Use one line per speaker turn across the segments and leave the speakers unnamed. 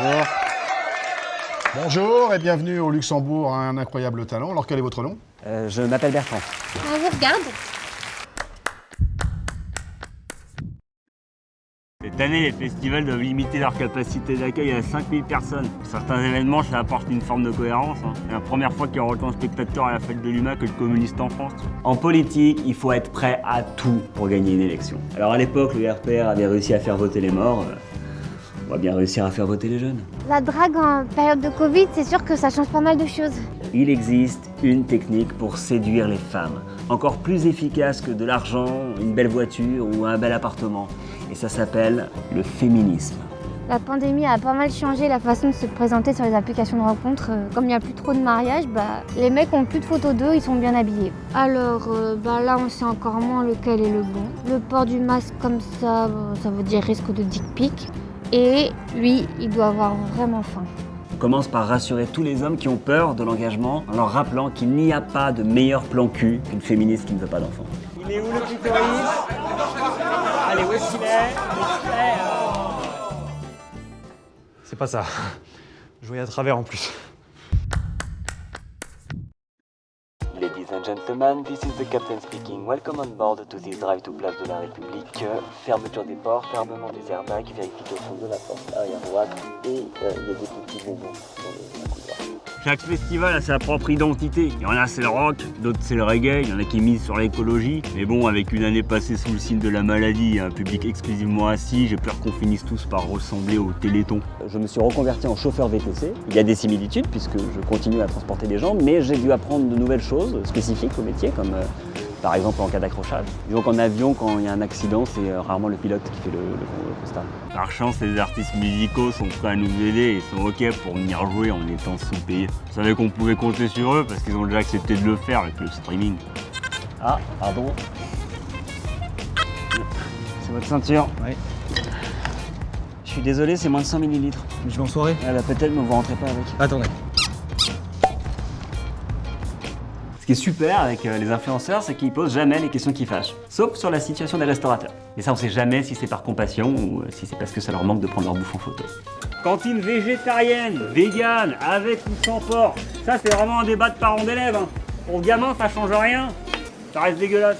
Bonjour. Bonjour et bienvenue au Luxembourg, un incroyable talent. Alors quel est votre nom?
Je m'appelle Bertrand.
On vous regarde.
Cette année, les festivals doivent limiter leur capacité d'accueil à 5000 personnes. Pour certains événements, ça apporte une forme de cohérence. C'est la première fois qu'il y aura autant de spectateurs à la fête de l'UMA que de communistes en France.
En politique, il faut être prêt à tout pour gagner une élection. Alors à l'époque, le RPR avait réussi à faire voter les morts. On va bien réussir à faire voter les jeunes.
La drague en période de Covid, c'est sûr que ça change pas mal de choses.
Il existe une technique pour séduire les femmes, encore plus efficace que de l'argent, une belle voiture ou un bel appartement. Et ça s'appelle le féminisme.
La pandémie a pas mal changé la façon de se présenter sur les applications de rencontres. Comme il n'y a plus trop de mariages, les mecs ont plus de photos d'eux, ils sont bien habillés. Alors là, on sait encore moins lequel est le bon. Le port du masque comme ça veut dire risque de dick pic. Et lui, il doit avoir vraiment faim.
On commence par rassurer tous les hommes qui ont peur de l'engagement en leur rappelant qu'il n'y a pas de meilleur plan cul qu'une féministe qui ne veut pas d'enfants.
Il est où le clitoris? Allez, où est-ce qu'il est?
C'est pas ça. Je voyais à travers en plus.
Ladies and gentlemen, this is the captain speaking. Welcome on board to this drive to Place de la République. Fermeture des ports, fermement des airbags, vérification de la porte arrière droite et il y a des petits bonbons dans le couloir.
Chaque festival a sa propre identité. Il y en a c'est le rock, d'autres c'est le reggae, il y en a qui misent sur l'écologie. Mais bon, avec une année passée sous le signe de la maladie et un public exclusivement assis, j'ai peur qu'on finisse tous par ressembler au Téléthon.
Je me suis reconverti en chauffeur VTC. Il y a des similitudes puisque je continue à transporter des gens, mais j'ai dû apprendre de nouvelles choses spécifiques au métier, comme par exemple en cas d'accrochage. Disons qu'en avion, quand il y a un accident, c'est rarement le pilote qui fait le constat.
Par chance, les artistes musicaux sont prêts à nous aider et sont OK pour venir jouer en étant sous-payés. Je savais qu'on pouvait compter sur eux parce qu'ils ont déjà accepté de le faire avec le streaming.
Ah, pardon. C'est votre ceinture.
Oui.
Je suis désolé, c'est moins de 100 ml.
Je vais en soirée.
Ah bah peut-être, mais vous rentrez pas avec.
Attendez.
Ce qui est super avec les influenceurs, c'est qu'ils posent jamais les questions qui fâchent. Sauf sur la situation des restaurateurs. Et ça, on sait jamais si c'est par compassion ou si c'est parce que ça leur manque de prendre leur bouffe en photo.
Cantine végétarienne, végane, avec ou sans porc. Ça, c'est vraiment un débat de parents d'élèves. Pour le gamin, ça change rien. Ça reste dégueulasse.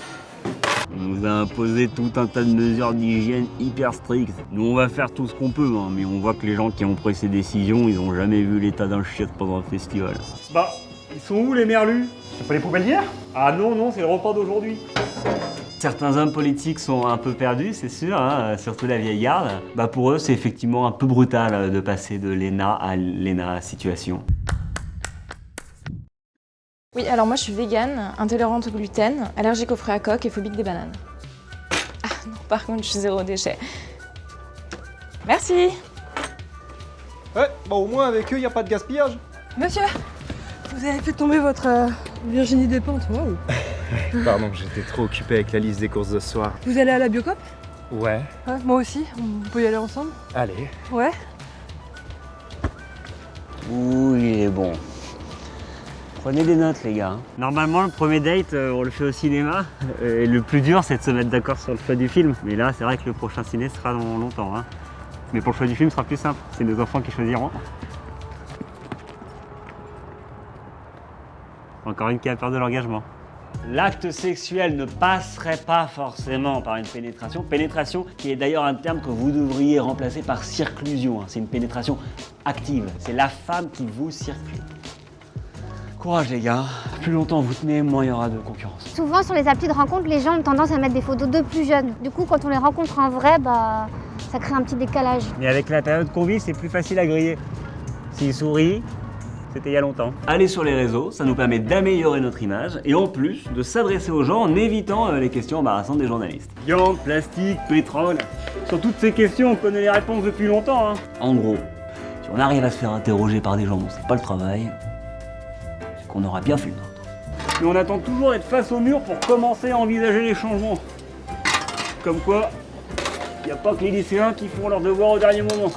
On nous a imposé tout un tas de mesures d'hygiène hyper strictes. Nous, on va faire tout ce qu'on peut, mais on voit que les gens qui ont pris ces décisions, ils ont jamais vu l'état d'un chiotte pendant un festival. Bah, ils sont où les merlus?
C'est pas les poubelles d'hier?
Ah non, c'est le repas d'aujourd'hui.
Certains hommes politiques sont un peu perdus, c'est sûr, surtout la vieille garde. Pour eux, c'est effectivement un peu brutal de passer de l'ENA à l'ENA situation.
Oui, alors moi je suis végane, intolérante au gluten, allergique aux fruits à coque et phobique des bananes. Ah non, par contre, je suis zéro déchet. Merci.
Ouais, au moins avec eux, y a pas de gaspillage.
Monsieur, vous avez fait tomber votre Virginie Despentes, waouh.
Pardon, j'étais trop occupé avec la liste des courses de ce soir.
Vous allez à la Biocop?
Ouais.
Ouais, moi aussi, on peut y aller ensemble?
Allez.
Ouais.
Ouh, il est bon. Prenez des notes, les gars.
Normalement, le premier date, on le fait au cinéma. Et le plus dur, c'est de se mettre d'accord sur le choix du film. Mais là, c'est vrai que le prochain ciné sera dans longtemps. Mais pour le choix du film, ce sera plus simple. C'est nos enfants qui choisiront. Encore une qui a peur de l'engagement.
L'acte sexuel ne passerait pas forcément par une pénétration. Pénétration qui est d'ailleurs un terme que vous devriez remplacer par circlusion. C'est une pénétration active. C'est la femme qui vous circule. Courage les gars, plus longtemps vous tenez, moins il y aura de concurrence.
Souvent sur les applis de rencontre, les gens ont tendance à mettre des photos d'eux plus jeunes. Du coup, quand on les rencontre en vrai, ça crée un petit décalage.
Mais avec la période qu'on vit, c'est plus facile à griller. S'il sourit, c'était il y a longtemps.
Allez sur les réseaux, ça nous permet d'améliorer notre image et en plus de s'adresser aux gens en évitant les questions embarrassantes des journalistes.
Viande, plastique, pétrole. Sur toutes ces questions, on connaît les réponses depuis longtemps.
En gros, si on arrive à se faire interroger par des gens dont c'est pas le travail, c'est qu'on aura bien fait le nôtre.
Mais on attend toujours d'être face au mur pour commencer à envisager les changements. Comme quoi, il n'y a pas que les lycéens qui font leurs devoirs au dernier moment.